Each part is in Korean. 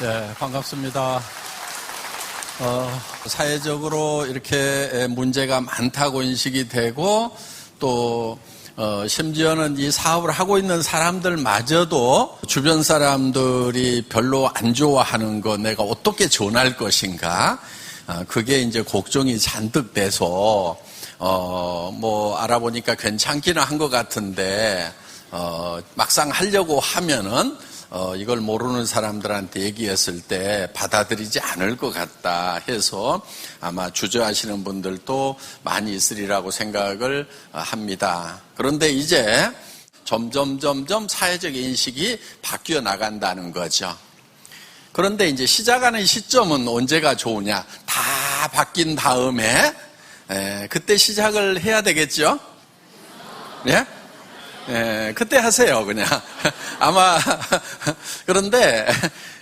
네, 반갑습니다. 사회적으로 이렇게 문제가 많다고 인식이 되고 또 심지어는 이 사업을 하고 있는 사람들마저도 주변 사람들이 별로 안 좋아하는 거 내가 어떻게 전할 것인가, 그게 이제 걱정이 잔뜩 돼서 알아보니까 괜찮기는 한 것 같은데 막상 하려고 하면은 이걸 모르는 사람들한테 얘기했을 때 받아들이지 않을 것 같다 해서 아마 주저하시는 분들도 많이 있으리라고 생각을 합니다. 그런데 이제 점점 사회적 인식이 바뀌어 나간다는 거죠. 그런데 이제 시작하는 시점은 언제가 좋으냐? 다 바뀐 다음에 그때 시작을 해야 되겠죠? 예? 그때 하세요, 그냥. 아마, 그런데,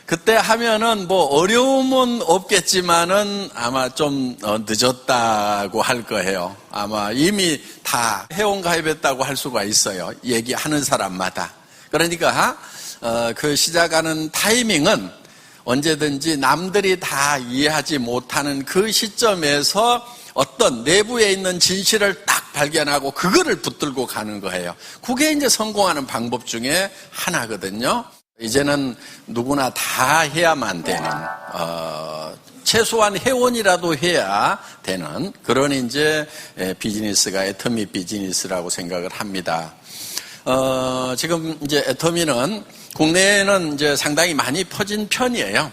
그때 하면은 어려움은 없겠지만은 아마 좀 늦었다고 할 거예요. 아마 이미 다 회원가입했다고 할 수가 있어요. 얘기하는 사람마다. 그러니까, 그 시작하는 타이밍은 언제든지 남들이 다 이해하지 못하는 그 시점에서 어떤 내부에 있는 진실을 딱 발견하고 그거를 붙들고 가는 거예요. 그게 이제 성공하는 방법 중에 하나거든요. 이제는 누구나 다 해야만 되는, 최소한 회원이라도 해야 되는 그런 이제 비즈니스가 애터미 비즈니스라고 생각을 합니다. 지금 이제 애터미는 국내에는 이제 상당히 많이 퍼진 편이에요.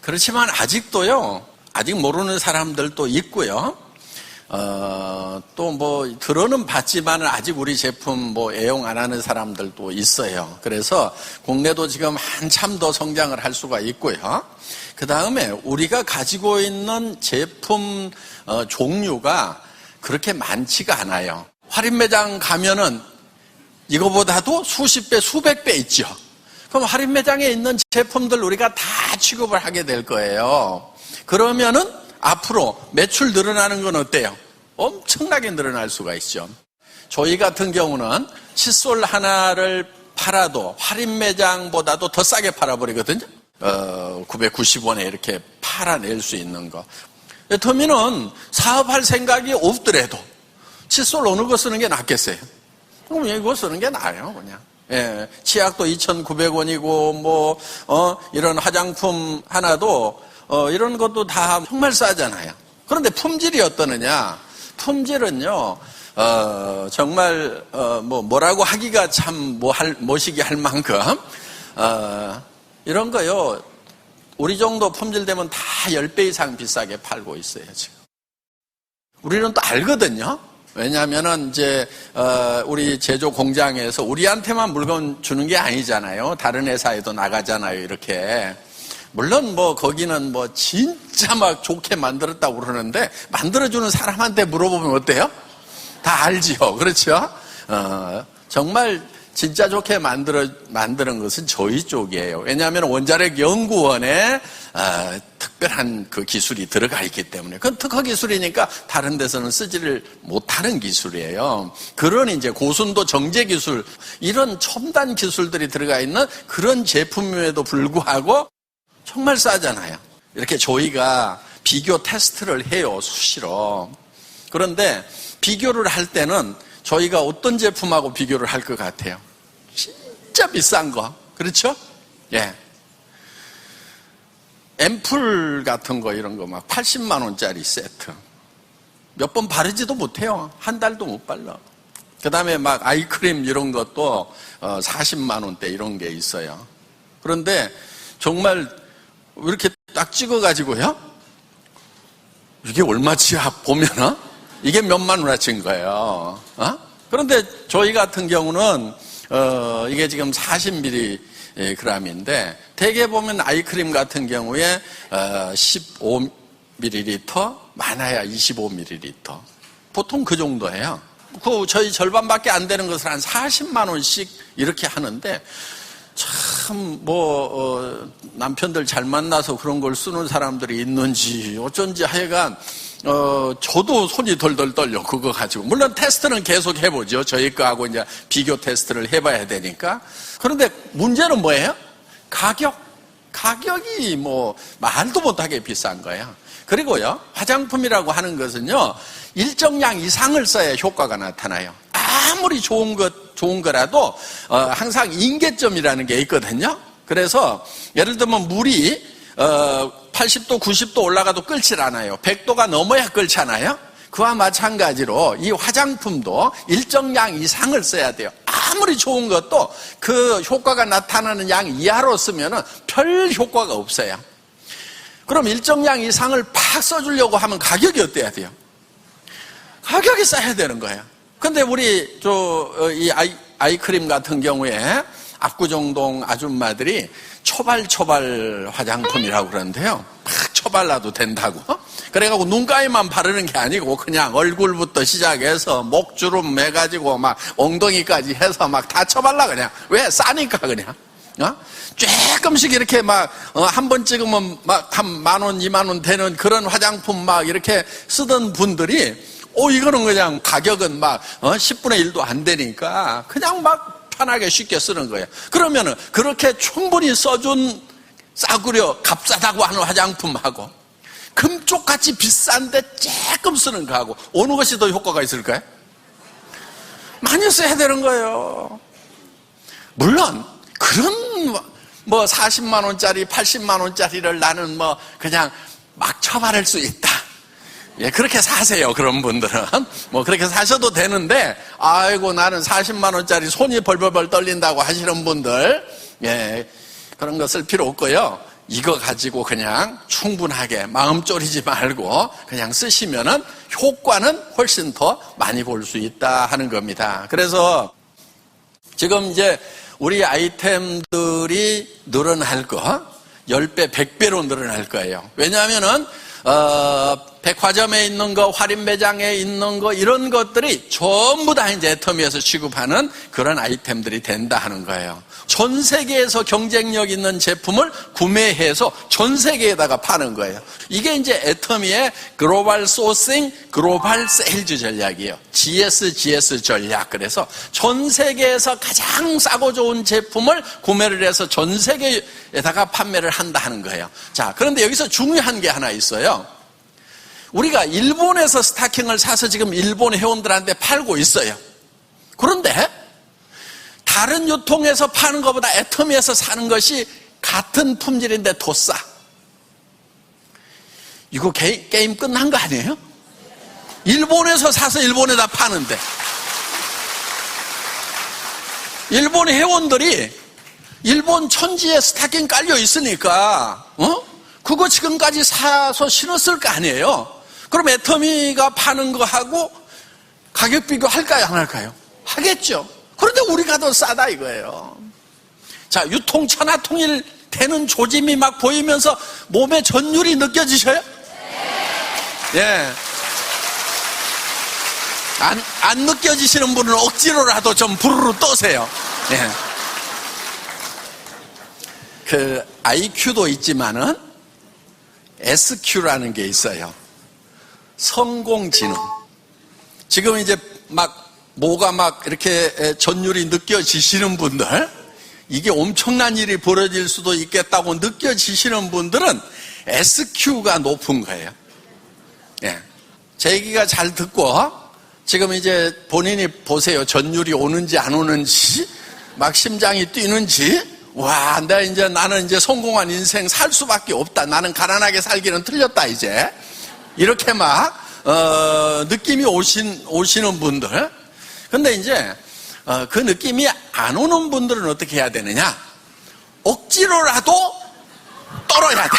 그렇지만 아직도요, 아직 모르는 사람들도 있고요. 또 들어는 봤지만은 아직 우리 제품 애용 안 하는 사람들도 있어요. 그래서 국내도 지금 한참 더 성장을 할 수가 있고요. 그 다음에 우리가 가지고 있는 제품 종류가 그렇게 많지가 않아요. 할인 매장 가면은 이거보다도 수십 배, 수백 배 있죠. 그럼 할인 매장에 있는 제품들 우리가 다 취급을 하게 될 거예요. 그러면은 앞으로 매출 늘어나는 건 어때요? 엄청나게 늘어날 수가 있죠. 저희 같은 경우는 칫솔 하나를 팔아도 할인 매장보다도 더 싸게 팔아버리거든요. 990원에 이렇게 팔아낼 수 있는 거. 애터미는 사업할 생각이 없더라도 칫솔 어느 거 쓰는 게 낫겠어요? 그럼 이거 쓰는 게 나아요, 그냥. 예, 치약도 2,900원이고 이런 화장품 하나도 이런 것도 다 정말 싸잖아요. 그런데 품질이 어떠느냐? 품질은요, 정말, 뭐라고 하기가 참 뭐시기 할 만큼, 이런 거요, 우리 정도 품질 되면 다 10배 이상 비싸게 팔고 있어요, 지금. 우리는 또 알거든요? 왜냐면은 이제, 우리 제조 공장에서 우리한테만 물건 주는 게 아니잖아요. 다른 회사에도 나가잖아요, 이렇게. 물론 거기는 진짜 막 좋게 만들었다고 그러는데 만들어주는 사람한테 물어보면 어때요? 다 알지요. 그렇죠? 정말 진짜 좋게 만드는 것은 저희 쪽이에요. 왜냐하면 원자력 연구원에 특별한 그 기술이 들어가 있기 때문에. 그건 특허 기술이니까 다른 데서는 쓰지를 못하는 기술이에요. 그런 이제 고순도 정제 기술, 이런 첨단 기술들이 들어가 있는 그런 제품임에도 불구하고 정말 싸잖아요. 이렇게 저희가 비교 테스트를 해요, 수시로. 그런데 비교를 할 때는 저희가 어떤 제품하고 비교를 할 것 같아요? 진짜 비싼 거. 그렇죠? 예. 앰플 같은 거 이런 거 막 80만 원짜리 세트. 몇 번 바르지도 못해요. 한 달도 못 발라. 그 다음에 막 아이크림 이런 것도 40만 원대 이런 게 있어요. 그런데 정말 이렇게 딱 찍어가지고요. 이게 얼마치야 보면은 이게 몇만 원어치인 거예요. 그런데 저희 같은 경우는 이게 지금 40mg인데 대개 보면 아이크림 같은 경우에 15ml, 많아야 25ml. 보통 그 정도예요. 저희 절반밖에 안 되는 것을 한 40만 원씩 이렇게 하는데 참 남편들 잘 만나서 그런 걸 쓰는 사람들이 있는지 어쩐지 하여간 저도 손이 덜덜 떨려 그거 가지고. 물론 테스트는 계속 해보죠. 저희 거하고 이제 비교 테스트를 해봐야 되니까. 그런데 문제는 뭐예요? 가격. 가격이 뭐 말도 못하게 비싼 거예요. 그리고요, 화장품이라고 하는 것은요, 일정량 이상을 써야 효과가 나타나요. 아무리 좋은 거라도 항상 임계점이라는 게 있거든요. 그래서 예를 들면 물이 80도, 90도 올라가도 끓질 않아요. 100도가 넘어야 끓잖아요. 그와 마찬가지로 이 화장품도 일정량 이상을 써야 돼요. 아무리 좋은 것도 그 효과가 나타나는 양 이하로 쓰면 별 효과가 없어요. 그럼 일정량 이상을 팍 써주려고 하면 가격이 어때야 돼요? 가격이 싸야 되는 거예요. 근데 우리 이 아이크림 같은 경우에 압구정동 아줌마들이 초발 화장품이라고 그러는데요. 팍 쳐발라도 된다고. 그래가지고 눈가에만 바르는 게 아니고 그냥 얼굴부터 시작해서 목주름 매가지고 막 엉덩이까지 해서 막 다 쳐발라 그냥. 왜? 싸니까 그냥. 조금씩 이렇게 막 한 번 찍으면 막 한 10,000원, 20,000원 되는 그런 화장품 막 이렇게 쓰던 분들이 이거는 그냥 가격은 막 10분의 1도 안 되니까 그냥 막 편하게 쉽게 쓰는 거예요. 그러면은 그렇게 충분히 써준 싸구려 값싸다고 하는 화장품하고 금쪽같이 비싼데 조금 쓰는 거하고 어느 것이 더 효과가 있을까요? 많이 써야 되는 거예요. 물론 그런 뭐 40만 원짜리 80만 원짜리를 나는 뭐 그냥 막 처바를 수 있다. 예, 그렇게 사세요. 그런 분들은 뭐 그렇게 사셔도 되는데, 아이고 나는 40만 원짜리 손이 벌벌벌 떨린다고 하시는 분들, 예, 그런 거 쓸 필요 없고요. 이거 가지고 그냥 충분하게 마음 졸이지 말고 그냥 쓰시면은 효과는 훨씬 더 많이 볼 수 있다 하는 겁니다. 그래서 지금 이제 우리 아이템들이 늘어날 거 10배, 100배로 늘어날 거예요. 왜냐하면은 백화점에 있는 거, 할인 매장에 있는 거, 이런 것들이 전부 다 이제 애터미에서 취급하는 그런 아이템들이 된다 하는 거예요. 전 세계에서 경쟁력 있는 제품을 구매해서 전 세계에다가 파는 거예요. 이게 이제 애터미의 글로벌 소싱, 글로벌 세일즈 전략이에요. GS 전략. 그래서 전 세계에서 가장 싸고 좋은 제품을 구매를 해서 전 세계에다가 판매를 한다 하는 거예요. 자, 그런데 여기서 중요한 게 하나 있어요. 우리가 일본에서 스타킹을 사서 지금 일본 회원들한테 팔고 있어요. 그런데 다른 유통에서 파는 것보다 애터미에서 사는 것이 같은 품질인데 더 싸. 이거 게임 끝난 거 아니에요? 일본에서 사서 일본에다 파는데 일본 회원들이 일본 천지에 스타킹 깔려 있으니까 그거 지금까지 사서 신었을 거 아니에요? 그럼 애터미가 파는 거하고 가격 비교할까요? 안 할까요? 하겠죠. 그런데 우리가 더 싸다 이거예요. 자, 유통 천하통일 되는 조짐이 막 보이면서 몸에 전율이 느껴지셔요? 예. 안 느껴지시는 분은 억지로라도 좀 부르르 떠세요. 예. 그 IQ도 있지만은 SQ라는 게 있어요. 성공지능. 지금 이제 뭐가 이렇게 전율이 느껴지시는 분들, 이게 엄청난 일이 벌어질 수도 있겠다고 느껴지시는 분들은 SQ가 높은 거예요. 예. 제 얘기가 잘 듣고, 지금 이제 본인이 보세요. 전율이 오는지 안 오는지, 막 심장이 뛰는지, 와, 나는 이제 성공한 인생 살 수밖에 없다. 나는 가난하게 살기는 틀렸다, 이제. 이렇게 느낌이 오시는 분들. 근데 이제, 그 느낌이 안 오는 분들은 어떻게 해야 되느냐? 억지로라도 떨어야 돼.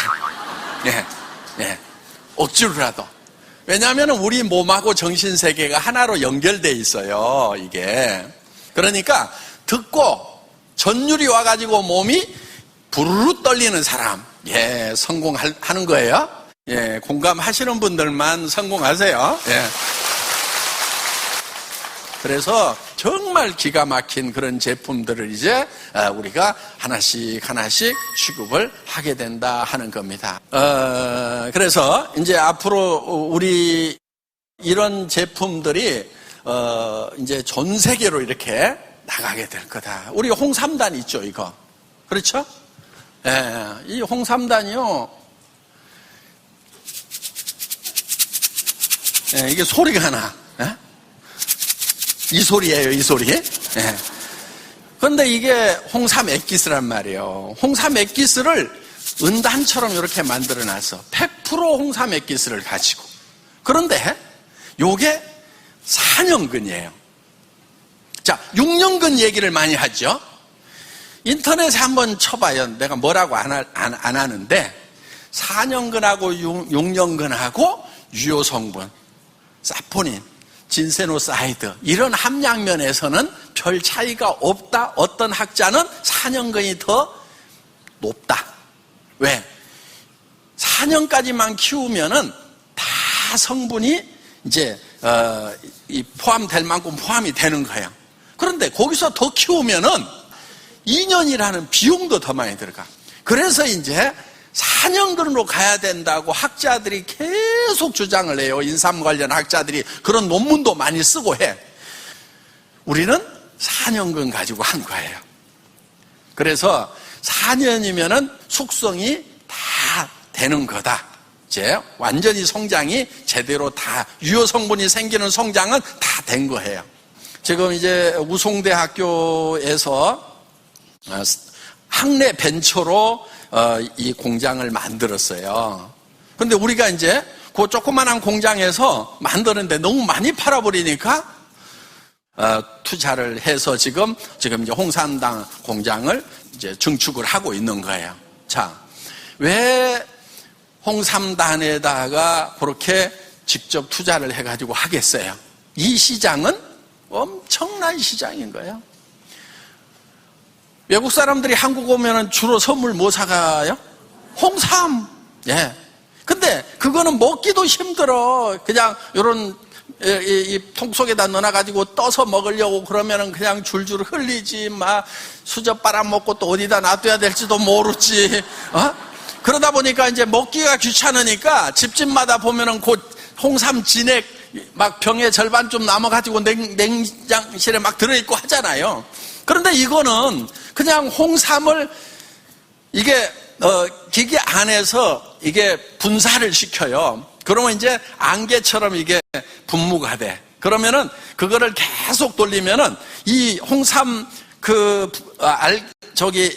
예, 예. 억지로라도. 왜냐하면 우리 몸하고 정신세계가 하나로 연결돼 있어요, 이게. 그러니까, 듣고, 전율이 와가지고 몸이 부르르 떨리는 사람, 예, 성공하는 거예요. 예, 공감하시는 분들만 성공하세요. 예. 그래서 정말 기가 막힌 그런 제품들을 이제 우리가 하나씩 취급을 하게 된다 하는 겁니다. 그래서 이제 앞으로 우리 이런 제품들이 이제 전 세계로 이렇게 나가게 될 거다. 우리 홍삼단 있죠, 이거. 그렇죠? 예, 이 홍삼단이요. 예, 이게 소리가 나. 예? 이 소리예요, 이 소리. 예. 그런데 이게 홍삼 액기스란 말이에요. 홍삼 액기스를 은단처럼 이렇게 만들어놨어. 100% 홍삼 액기스를 가지고. 그런데 요게 4년근이에요. 자, 6년근 얘기를 많이 하죠. 인터넷에 한번 쳐봐요. 내가 뭐라고 안 하는데 4년근하고 6년근하고 유효 성분, 사포닌, 진세노사이드 이런 함량면에서는 별 차이가 없다. 어떤 학자는 4년근이 더 높다. 왜? 4년까지만 키우면은 다 성분이 이제 포함될 만큼 포함이 되는 거예요. 그런데 거기서 더 키우면은 2년이라는 비용도 더 많이 들어가. 그래서 이제 4년근으로 가야 된다고 학자들이 계속 주장을 해요. 인삼 관련 학자들이 그런 논문도 많이 쓰고 해. 우리는 4년근 가지고 한 거예요. 그래서 4년이면은 숙성이 다 되는 거다. 이제 완전히 성장이 제대로 다 유효 성분이 생기는 성장은 다 된 거예요. 지금 이제 우송대학교에서 학내 벤처로 이 공장을 만들었어요. 그런데 우리가 이제 그 조그만한 공장에서 만드는데 너무 많이 팔아버리니까 투자를 해서 지금 이제 홍삼당 공장을 이제 증축을 하고 있는 거예요. 자, 왜 홍삼단에다가 그렇게 직접 투자를 해가지고 하겠어요? 이 시장은 엄청난 시장인 거예요. 외국 사람들이 한국 오면 주로 선물 뭐 사가요? 홍삼. 예. 근데 그거는 먹기도 힘들어. 그냥 요런 이 통 속에다 넣어놔가지고 떠서 먹으려고 그러면은 그냥 줄줄 흘리지. 막 수저 빨아먹고 또 어디다 놔둬야 될지도 모르지. 그러다 보니까 이제 먹기가 귀찮으니까 집집마다 보면은 곧 홍삼 진액 막 병에 절반 좀 남아가지고 냉장실에 막 들어있고 하잖아요. 그런데 이거는 그냥 홍삼을 이게 기계 안에서 이게 분사를 시켜요. 그러면 이제 안개처럼 이게 분무가 돼. 그러면은 그거를 계속 돌리면은 이 홍삼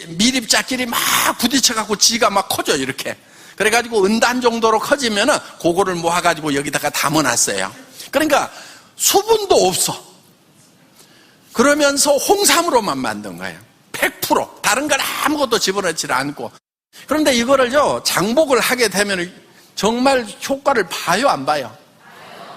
미립자끼리 막 부딪혀갖고 지가 막 커져 이렇게. 그래가지고 은단 정도로 커지면은 그거를 모아가지고 여기다가 담아놨어요. 그러니까 수분도 없어. 그러면서 홍삼으로만 만든 거예요. 100%. 다른 걸 아무것도 집어넣지 않고. 그런데 이거를요, 장복을 하게 되면 정말 효과를 봐요, 안 봐요?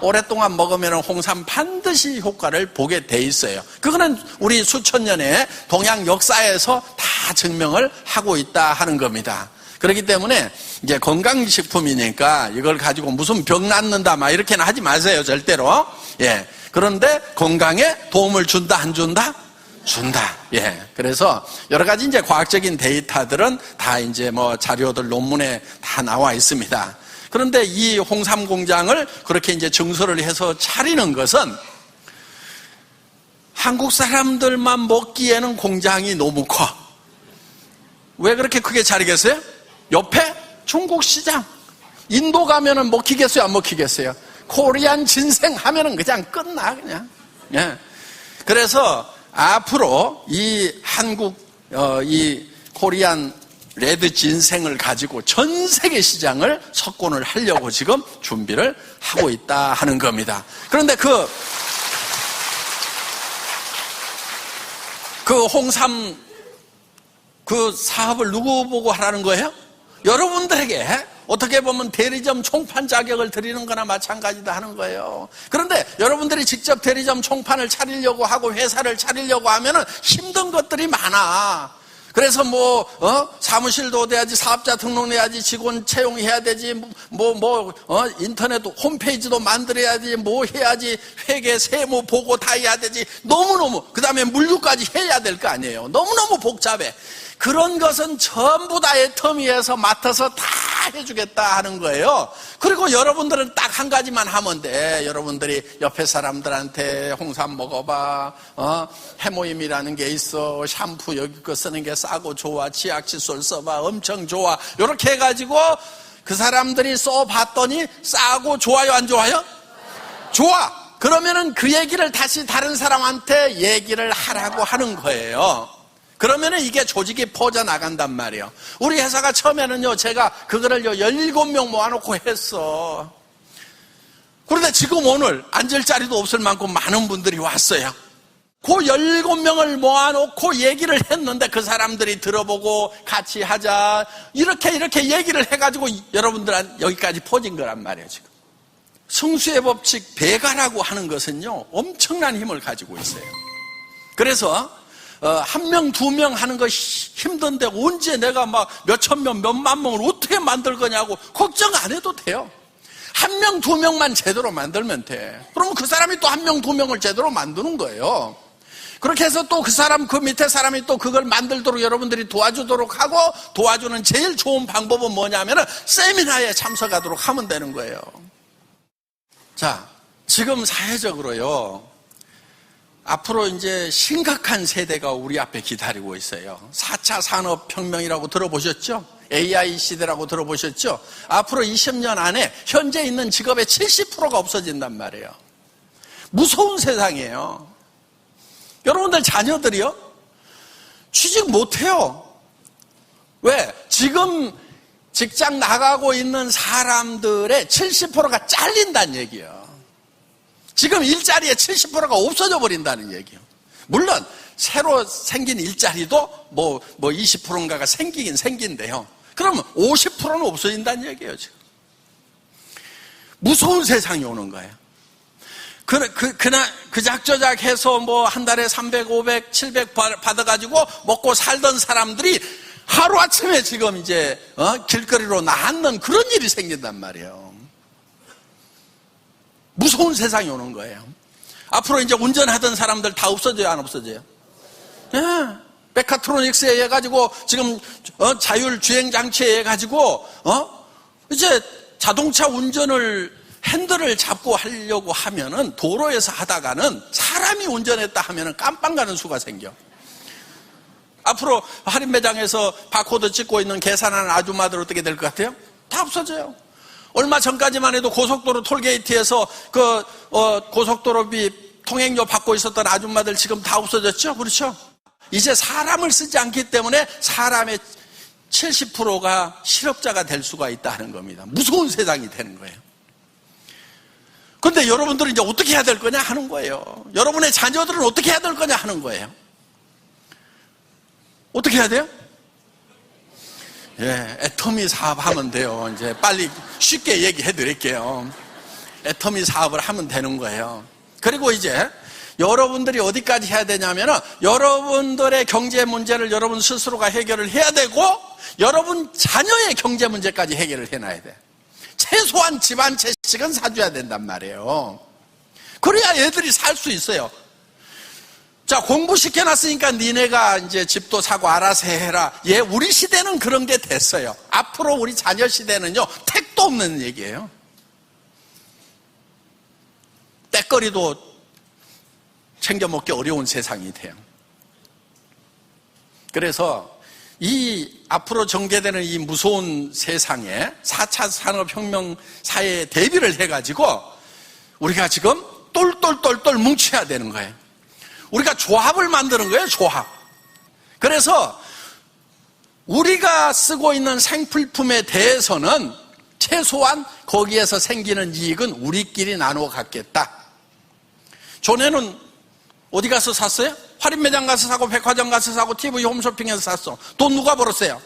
오랫동안 먹으면 홍삼 반드시 효과를 보게 돼 있어요. 그거는 우리 수천 년의 동양 역사에서 다 증명을 하고 있다 하는 겁니다. 그렇기 때문에 이제 건강식품이니까 이걸 가지고 무슨 병 낫는다 막 이렇게는 하지 마세요, 절대로. 예. 그런데 건강에 도움을 준다, 안 준다? 준다. 예. 그래서 여러 가지 이제 과학적인 데이터들은 다 이제 뭐 자료들 논문에 다 나와 있습니다. 그런데 이 홍삼 공장을 그렇게 이제 증설을 해서 차리는 것은 한국 사람들만 먹기에는 공장이 너무 커. 왜 그렇게 크게 차리겠어요? 옆에 중국 시장. 인도 가면은 먹히겠어요, 안 먹히겠어요? 코리안 진생 하면은 그냥 끝나, 그냥. 예. 그래서 앞으로 이 한국, 이 코리안 레드 진생을 가지고 전 세계 시장을 석권을 하려고 지금 준비를 하고 있다 하는 겁니다. 그런데 그 홍삼 그 사업을 누구 보고 하라는 거예요? 여러분들에게 어떻게 보면 대리점 총판 자격을 드리는 거나 마찬가지다 하는 거예요. 그런데 여러분들이 직접 대리점 총판을 차리려고 하고 회사를 차리려고 하면은 힘든 것들이 많아. 그래서 사무실도 돼야지, 사업자 등록해야지, 직원 채용해야 되지, 인터넷 홈페이지도 만들어야지, 해야지, 회계, 세무 보고 다 해야 되지. 너무너무, 그 다음에 물류까지 해야 될 거 아니에요. 너무너무 복잡해. 그런 것은 전부 다 애터미에서 맡아서 다 해주겠다 하는 거예요. 그리고 여러분들은 딱 한 가지만 하면 돼. 여러분들이 옆에 사람들한테 홍삼 먹어봐, 해모임이라는 게 있어, 샴푸 여기 거 쓰는 게 싸고 좋아, 치약 칫솔 써봐, 엄청 좋아, 이렇게 해가지고 그 사람들이 써봤더니 싸고 좋아요, 안 좋아요? 좋아. 그러면은 그 얘기를 다시 다른 사람한테 얘기를 하라고 하는 거예요. 그러면은 이게 조직이 퍼져나간단 말이에요. 우리 회사가 처음에는요, 제가 그거를요, 17명 모아놓고 했어. 그런데 지금 오늘 앉을 자리도 없을 만큼 많은 분들이 왔어요. 그 17명을 모아놓고 얘기를 했는데 그 사람들이 들어보고 같이 하자. 이렇게 얘기를 해가지고 여러분들한 여기까지 퍼진 거란 말이에요, 지금. 승수의 법칙, 배가라고 하는 것은요, 엄청난 힘을 가지고 있어요. 그래서, 한 명, 두 명 하는 거 힘든데 언제 내가 막 몇천 명, 몇만 명을 어떻게 만들 거냐고 걱정 안 해도 돼요. 한 명, 두 명만 제대로 만들면 돼. 그러면 그 사람이 또 한 명, 두 명을 제대로 만드는 거예요. 그렇게 해서 또 그 사람, 그 밑에 사람이 또 그걸 만들도록 여러분들이 도와주도록 하고, 도와주는 제일 좋은 방법은 뭐냐면은 세미나에 참석하도록 하면 되는 거예요. 자, 지금 사회적으로요, 앞으로 이제 심각한 세대가 우리 앞에 기다리고 있어요. 4차 산업혁명이라고 들어보셨죠? AI 시대라고 들어보셨죠? 앞으로 20년 안에 현재 있는 직업의 70%가 없어진단 말이에요. 무서운 세상이에요. 여러분들 자녀들이요? 취직 못해요. 왜? 지금 직장 나가고 있는 사람들의 70%가 잘린다는 얘기예요. 지금 일자리의 70%가 없어져 버린다는 얘기예요. 물론 새로 생긴 일자리도 뭐 20%인가가 생기긴 생긴데요. 그러면 50%는 없어진다는 얘기예요, 지금. 무서운 세상이 오는 거예요. 그작저작 해서 뭐 한 달에 300, 500, 700 받아가지고 먹고 살던 사람들이 하루아침에 지금 이제 길거리로 나앉는 그런 일이 생긴단 말이에요. 무서운 세상이 오는 거예요. 앞으로 이제 운전하던 사람들 다 없어져요, 안 없어져요? 예. 메카트로닉스에 의해 가지고 지금 자율 주행 장치에 의해 가지고 이제 자동차 운전을 핸들을 잡고 하려고 하면은 도로에서 하다가는 사람이 운전했다 하면은 깜빵 가는 수가 생겨. 앞으로 할인 매장에서 바코드 찍고 있는 계산하는 아줌마들 어떻게 될 것 같아요? 다 없어져요. 얼마 전까지만 해도 고속도로 톨게이트에서 고속도로비 통행료 받고 있었던 아줌마들 지금 다 없어졌죠? 그렇죠? 이제 사람을 쓰지 않기 때문에 사람의 70%가 실업자가 될 수가 있다는 겁니다. 무서운 세상이 되는 거예요. 그런데 여러분들은 이제 어떻게 해야 될 거냐 하는 거예요. 여러분의 자녀들은 어떻게 해야 될 거냐 하는 거예요. 어떻게 해야 돼요? 예, 애터미 사업 하면 돼요. 이제 빨리 쉽게 얘기해 드릴게요. 애터미 사업을 하면 되는 거예요. 그리고 이제 여러분들이 어디까지 해야 되냐면은 여러분들의 경제 문제를 여러분 스스로가 해결을 해야 되고 여러분 자녀의 경제 문제까지 해결을 해놔야 돼. 최소한 집 한 채씩은 사줘야 된단 말이에요. 그래야 애들이 살 수 있어요. 자, 공부시켜놨으니까 니네가 이제 집도 사고 알아서 해라. 예, 우리 시대는 그런 게 됐어요. 앞으로 우리 자녀 시대는요, 택도 없는 얘기예요. 때거리도 챙겨 먹기 어려운 세상이 돼요. 그래서 이 앞으로 전개되는 이 무서운 세상에 4차 산업혁명 사회에 대비를 해가지고 우리가 지금 똘똘똘똘 뭉쳐야 되는 거예요. 우리가 조합을 만드는 거예요, 조합. 그래서 우리가 쓰고 있는 생필품에 대해서는 최소한 거기에서 생기는 이익은 우리끼리 나누어 갖겠다. 전에는 어디 가서 샀어요? 할인 매장 가서 사고 백화점 가서 사고 TV 홈쇼핑에서 샀어. 돈 누가 벌었어요?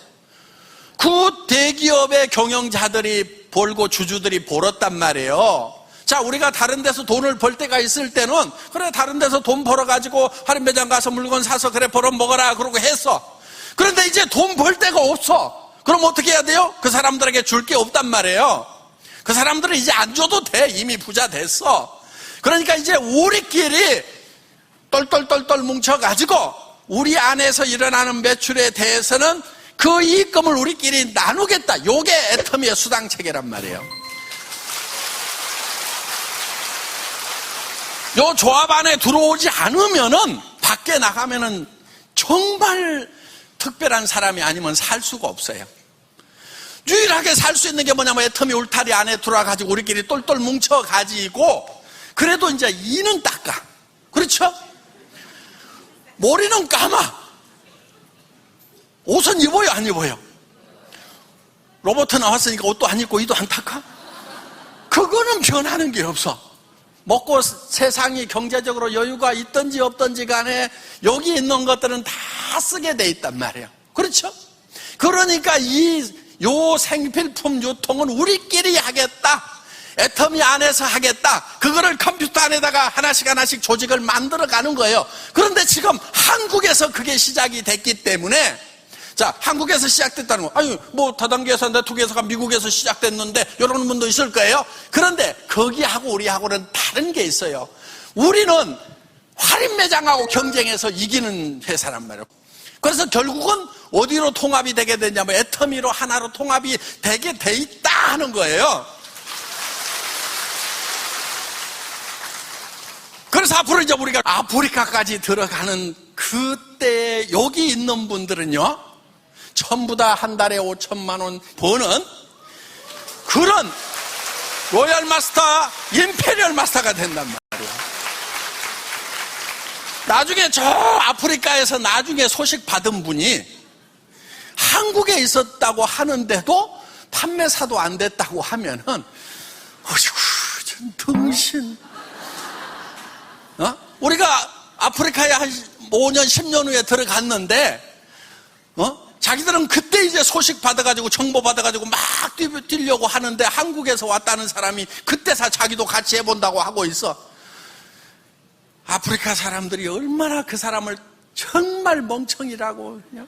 그 대기업의 경영자들이 벌고 주주들이 벌었단 말이에요. 자, 우리가 다른 데서 돈을 벌 때가 있을 때는 그래 다른 데서 돈 벌어가지고 할인 매장 가서 물건 사서 그래 벌어 먹어라 그러고 했어. 그런데 이제 돈 벌 데가 없어. 그럼 어떻게 해야 돼요? 그 사람들에게 줄 게 없단 말이에요. 그 사람들은 이제 안 줘도 돼. 이미 부자 됐어. 그러니까 이제 우리끼리 똘똘똘똘 뭉쳐가지고 우리 안에서 일어나는 매출에 대해서는 그 이익금을 우리끼리 나누겠다. 요게 애터미의 수당체계란 말이에요. 요 조합 안에 들어오지 않으면은 밖에 나가면은 정말 특별한 사람이 아니면 살 수가 없어요. 유일하게 살 수 있는 게 뭐냐면 애터미 울타리 안에 들어와가지고 우리끼리 똘똘 뭉쳐가지고 그래도 이제 이는 닦아. 그렇죠? 머리는 감아. 옷은 입어요, 안 입어요? 로봇 나왔으니까 옷도 안 입고 이도 안 닦아? 그거는 변하는 게 없어. 먹고 세상이 경제적으로 여유가 있든지 없든지 간에 여기 있는 것들은 다 쓰게 돼 있단 말이에요. 그렇죠? 그러니까 요 생필품 유통은 우리끼리 하겠다. 애터미 안에서 하겠다. 그거를 컴퓨터 안에다가 하나씩 조직을 만들어 가는 거예요. 그런데 지금 한국에서 그게 시작이 됐기 때문에 자, 한국에서 시작됐다는 거. 아니, 뭐 다단계에서 네트워크에서가 미국에서 시작됐는데 이런 분도 있을 거예요. 그런데 거기하고 우리하고는 다른 게 있어요. 우리는 할인 매장하고 경쟁해서 이기는 회사란 말이에요. 그래서 결국은 어디로 통합이 되게 되냐면 애터미로 하나로 통합이 되게 돼 있다 하는 거예요. 그래서 앞으로 이제 우리가 아프리카까지 들어가는 그때 여기 있는 분들은요, 전부 다 한 달에 5천만 원 버는 그런 로얄 마스터, 임페리얼 마스터가 된단 말이에요. 나중에 저 아프리카에서 나중에 소식 받은 분이 한국에 있었다고 하는데도 판매사도 안 됐다고 하면은, 어이구, 전 등신. 우리가 아프리카에 한 5년, 10년 후에 들어갔는데, 자기들은 그때 이제 소식 받아가지고 정보 받아가지고 막 뛰려고 하는데 한국에서 왔다는 사람이 그때서 자기도 같이 해본다고 하고 있어. 아프리카 사람들이 얼마나 그 사람을 정말 멍청이라고 그냥.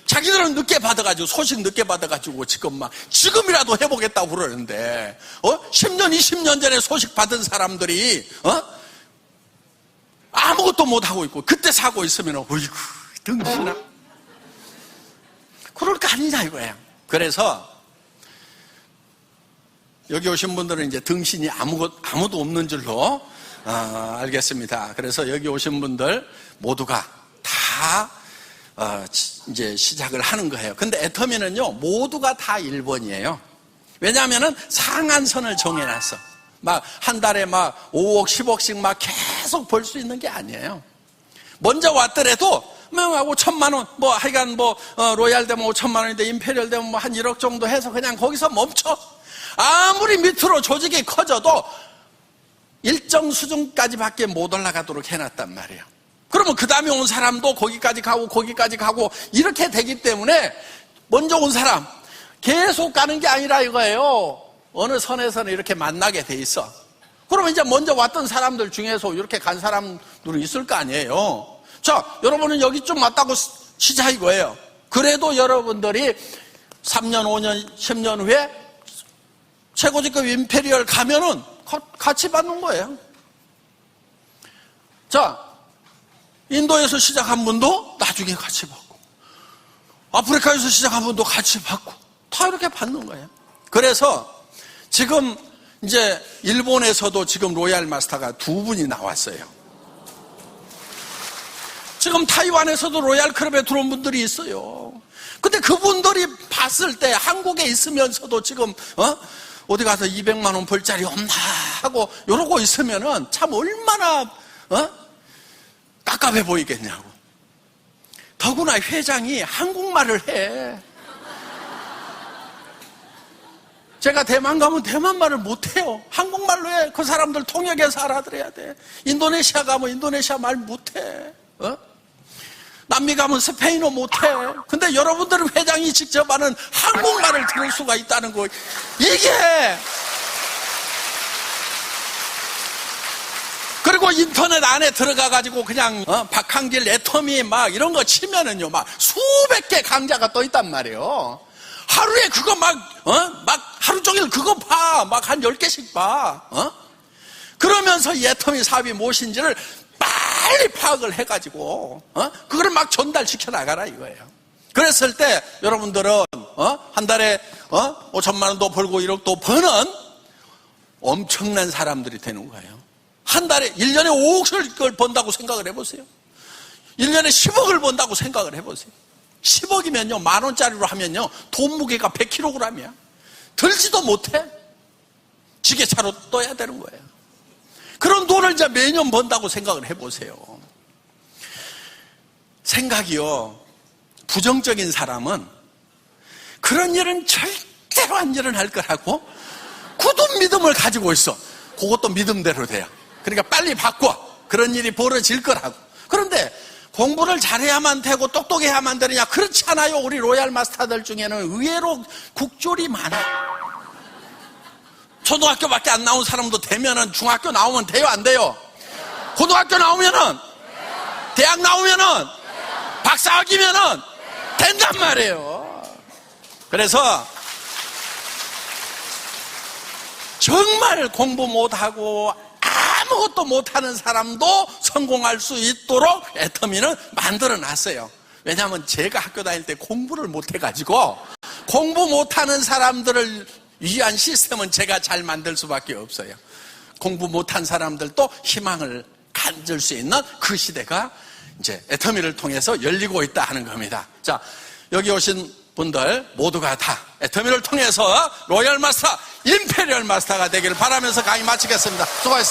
자기들은 늦게 받아가지고 소식 늦게 받아가지고 지금이라도 해보겠다고 그러는데 10년 20년 전에 소식 받은 사람들이 아무것도 못하고 있고 그때 사고 있으면 어이구 등신아 그럴 거 아니냐 이거야. 그래서 여기 오신 분들은 이제 등신이 아무도 없는 줄로 알겠습니다. 그래서 여기 오신 분들 모두가 다 이제 시작을 하는 거예요. 근데 애터미는요 모두가 다 1번이에요. 왜냐하면은 상한선을 정해놨어. 막 한 달에 막 5억 10억씩 막 계속 벌 수 있는 게 아니에요. 먼저 왔더라도 뭐 5천만 원 뭐 하여간 뭐 로얄 되면 5천만 원인데 임페리얼 되면 뭐 한 1억 정도 해서 그냥 거기서 멈춰. 아무리 밑으로 조직이 커져도 일정 수준까지밖에 못 올라가도록 해놨단 말이에요. 그러면 그 다음에 온 사람도 거기까지 가고 이렇게 되기 때문에 먼저 온 사람 계속 가는 게 아니라 이거예요. 어느 선에서는 이렇게 만나게 돼 있어. 그러면 이제 먼저 왔던 사람들 중에서 이렇게 간 사람들은 있을 거 아니에요. 자, 여러분은 여기쯤 왔다고 시작 이거예요. 그래도 여러분들이 3년, 5년, 10년 후에 최고직급 임페리얼 가면은 같이 받는 거예요. 자, 인도에서 시작한 분도 나중에 같이 받고, 아프리카에서 시작한 분도 같이 받고, 다 이렇게 받는 거예요. 그래서 지금 이제 일본에서도 지금 로얄 마스터가 2분이 나왔어요. 지금 타이완에서도 로얄 클럽에 들어온 분들이 있어요. 근데 그분들이 봤을 때 한국에 있으면서도 지금 어디 가서 200만 원 벌 자리 없나 하고 이러고 있으면은 참 얼마나 깝깝해 보이겠냐고. 더구나 회장이 한국말을 해. 제가 대만 가면 대만 말을 못해요. 한국말로 해. 그 사람들 통역해서 알아들어야 돼. 인도네시아 가면 인도네시아 말 못해. 남미 가면 스페인어 못해. 근데 여러분들은 회장이 직접 하는 한국말을 들을 수가 있다는 거. 이게 그리고 인터넷 안에 들어가가지고 그냥 박한길, 애터미 막 이런 거 치면은요 막 수백 개 강좌가 떠 있단 말이에요. 하루에 그거 막 하루 종일 그거 봐. 막 한 10개씩 봐. 그러면서 이 애터미 사업이 무엇인지를 막 빨리 파악을 해가지고 그걸 막 전달시켜 나가라 이거예요. 그랬을 때 여러분들은 한 달에 5천만 원도 벌고 1억도 버는 엄청난 사람들이 되는 거예요. 한 달에 1년에 5억을 번다고 생각을 해보세요. 1년에 10억을 번다고 생각을 해보세요. 10억이면요 10,000원짜리로 하면요 돈 무게가 100kg이야. 들지도 못해. 지게차로 떠야 되는 거예요. 그런 돈을 이제 매년 번다고 생각을 해보세요. 생각이요, 부정적인 사람은 그런 일은 절대로 안 일어날 거라고 굳은 믿음을 가지고 있어. 그것도 믿음대로 돼요. 그러니까 빨리 바꿔. 그런 일이 벌어질 거라고. 그런데 공부를 잘해야만 되고 똑똑해야만 되느냐? 그렇지 않아요. 우리 로얄 마스터들 중에는 의외로 국졸이 많아요. 초등학교밖에 안 나온 사람도 되면은 중학교 나오면 돼요, 안 돼요? 고등학교 나오면은, 대학 나오면은, 박사학위면은 된단 말이에요. 그래서 정말 공부 못하고 아무것도 못하는 사람도 성공할 수 있도록 애터미는 만들어 놨어요. 왜냐하면 제가 학교 다닐 때 공부를 못해가지고 공부 못하는 사람들을 위한 시스템은 제가 잘 만들 수밖에 없어요. 공부 못한 사람들도 희망을 가질 수 있는 그 시대가 이제 애터미를 통해서 열리고 있다 하는 겁니다. 자, 여기 오신 분들 모두가 다 애터미를 통해서 로얄 마스터, 임페리얼 마스터가 되기를 바라면서 강의 마치겠습니다. 수고하셨습니다.